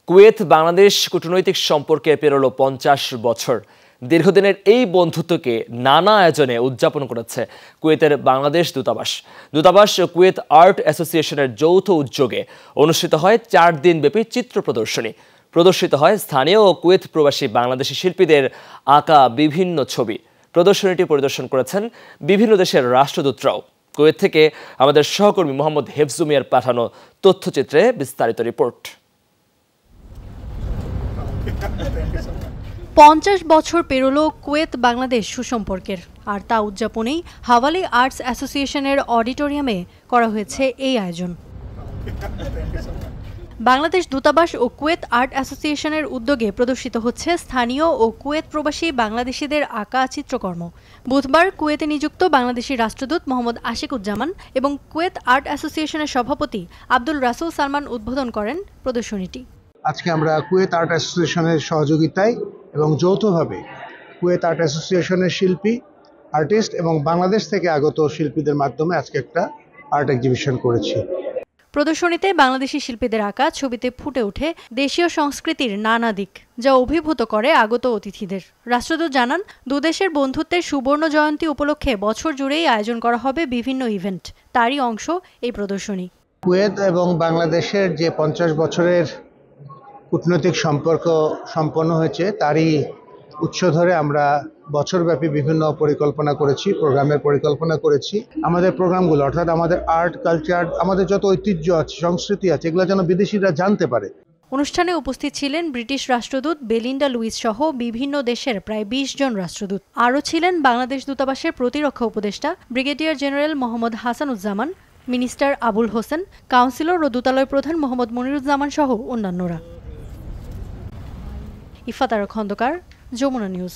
Kuwait Bangladesh কূটনৈতিক সম্পর্কে পেরোলো ৫০ বছর। দীর্ঘদিনের এই বন্ধুত্বকে নানা আয়োজনে উদযাপন করেছে কুয়েতের বাংলাদেশ দূতাবাস ও কুয়েত আর্ট অ্যাসোসিয়েশনের যৌথ উদ্যোগে অনুষ্ঠিত হয় ৪ দিনব্যাপী চিত্র প্রদর্শনী। প্রদর্শিত হয় স্থানীয় ও কুয়েত প্রবাসী বাংলাদেশি শিল্পীদের আঁকা বিভিন্ন ছবি। প্রদর্শনীটি পরিদর্শন করেছেন বিভিন্ন দেশের রাষ্ট্রদূতরাও। কুয়েত থেকে আমাদের সহকর্মী মোহাম্মদ হেফজু মিয়ার পাঠানো তথ্যচিত্রে বিস্তারিত রিপোর্ট। ৫০ বছর পেরোলো কুয়েত বাংলাদেশ সুসম্পর্কের, আর তা উদযাপনেই হাওয়ালি আর্টস অ্যাসোসিয়েশনের অডিটোরিয়ামে করা হয়েছে এই আয়োজন। বাংলাদেশ দূতাবাস ও কুয়েত আর্ট অ্যাসোসিয়েশনের উদ্যোগে প্রদর্শিত হচ্ছে স্থানীয় ও কুয়েত প্রবাসী বাংলাদেশিদের আঁকা চিত্রকর্ম। বুধবার কুয়েতে নিযুক্ত বাংলাদেশি রাষ্ট্রদূত মোহাম্মদ আশিকুজ্জামান এবং কুয়েত আর্ট অ্যাসোসিয়েশনের সভাপতি আব্দুল রাসুল সালমান উদ্বোধন করেন প্রদর্শনীটি। আজকে আমরা কুয়েত আর্ট অ্যাসোসিয়েশনের সহযোগিতায় এবং যৌথভাবে কুয়েত আর্ট অ্যাসোসিয়েশনের শিল্পী, আর্টিস্ট এবং বাংলাদেশ থেকে আগত শিল্পীদের মাধ্যমে আজকে একটা আর্ট এক্সিবিশন করেছি। প্রদর্শনীতে বাংলাদেশি শিল্পীদের আঁকা ছবিতে ফুটে ওঠে দেশীয় সংস্কৃতির নানা দিক, যা অভিভূত করে আগত অতিথিদের। রাষ্ট্রদূত জানান, দুদেশের বন্ধুত্বের সুবর্ণ জয়ন্তী উপলক্ষে বছর জুড়েই আয়োজন করা হবে বিভিন্ন ইভেন্ট। তারই অংশ এই প্রদর্শনী। কুয়েত এবং বাংলাদেশের যে ৫০ বছরের কূটনৈতিক সম্পর্ক সম্পন্ন হয়েছে, তারই উৎস ধরে আমরা বছরব্যাপী বিভিন্ন পরিকল্পনা করেছি, প্রোগ্রামের পরিকল্পনা করেছি। আমাদের প্রোগ্রামগুলো অর্থাৎ আমাদের আর্ট, কালচার, আমাদের যত ঐতিহ্য আছে, সংস্কৃতি আছে, এগুলো যেন বিদেশিরা জানতে পারে। অনুষ্ঠানে উপস্থিত ছিলেন ব্রিটিশ রাষ্ট্রদূত বেলিন্ডা লুইস সহ বিভিন্ন দেশের প্রায় ২০ জন রাষ্ট্রদূত। আরও ছিলেন বাংলাদেশ দূতাবাসের প্রতিরক্ষা উপদেষ্টা brigadier general Mohammad Hasanuzzaman, minister Abul Hossain, counsellor ও দূতালয় প্রধান মোহাম্মদ মনিরুজ্জামান সহ অন্যান্যরা। ইফাত আরা খন্দকার, যমুনা নিউজ।